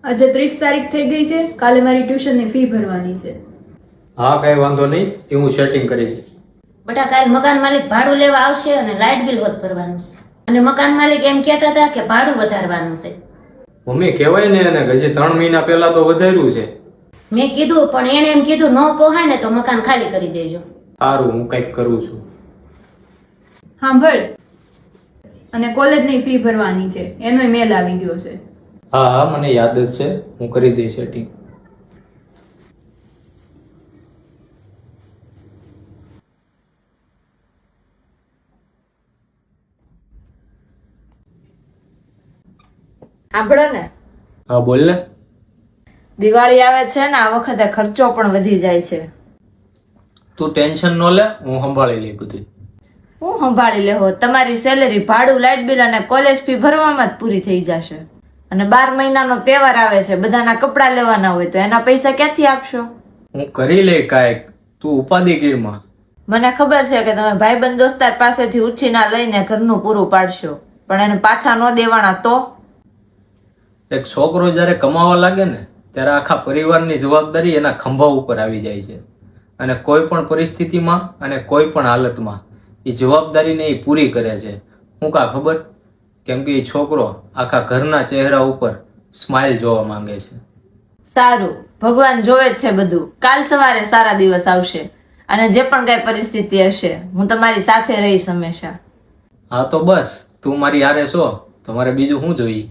આજે 30 તારીખ થઈ ગઈ છે. કાલે મારી ટ્યુશનની ફી ભરવાની છે. હા કઈ વાંધો નહીં, એ હું સેટિંગ કરી દઈશ. બેટા કાલ મકાન માલિક ભાડું લેવા આવશે અને લાઇટ બિલ હોત ભરવાનું છે. અને મકાન માલિક એમ કહેતા હતા કે ભાડું વધારવાનું છે. મમ્મી કહેવાય ને એને હજી 3 મહિના પહેલા તો વધાર્યું છે. મેં કીધું પણ એને એમ કીધું ન પોહાય ને તો મકાન ખાલી કરી દેજો. સારું, હું કંઈક કરું છું. સાંભળ, અને કોલેજની ફી ભરવાની છે, એનોય મેલ આવી ગયો છે. હા હા મને યાદ જ છે, હું કરી દઈશ સેટિંગ. સાંભળો ને, હા બોલ ને. દિવાળી આવે છે ને, આ વખતે ખર્ચો પણ વધી જાય છે. તું ટેન્શન ન લે, હું સંભાળી લઈ બધું. હું સંભાળી લેવો? તમારી સેલેરી, ભાડું, લાઇટ બિલ અને કોલેજ ફી ભરવામાં જ પૂરી થઈ જશે. અને 12 મહિનાનો તહેવાર આવે છે, બધાના કપડાં લેવાના હોય તો એના પૈસા ક્યાંથી આપશો? હું કરી લે કાંઈક, તું ઉપાધિ ગીરમાં. મને ખબર છે કે તમે ભાઈબંધ દોસ્તાર પાસેથી ઉછીના લઈને ઘરનું પૂરું પાડશો, પણ એને પાછા ન દેવાના તો? એક છોકરો જ્યારે કમાવા લાગે ને ત્યારે આખા પરિવારની જવાબદારી એના ખંભા ઉપર આવી જાય છે. અને કોઈ પણ પરિસ્થિતિમાં અને કોઈ પણ હાલતમાં એ જવાબદારીને એ પૂરી કરે છે. શું કા ખબર? કેમ કે એ છોકરો આખા ઘરના ચહેરા ઉપર સ્માઇલ જોવા માંગે છે. સારું, ભગવાન જોવે જ છે બધું. કાલ સવારે સારા દિવસ આવશે અને જે પણ કઈ પરિસ્થિતિ હશે હું તમારી સાથે રહીશ હંમેશા. હા તો બસ, તું મારી હારે છો તો મારે બીજું શું જોઈએ?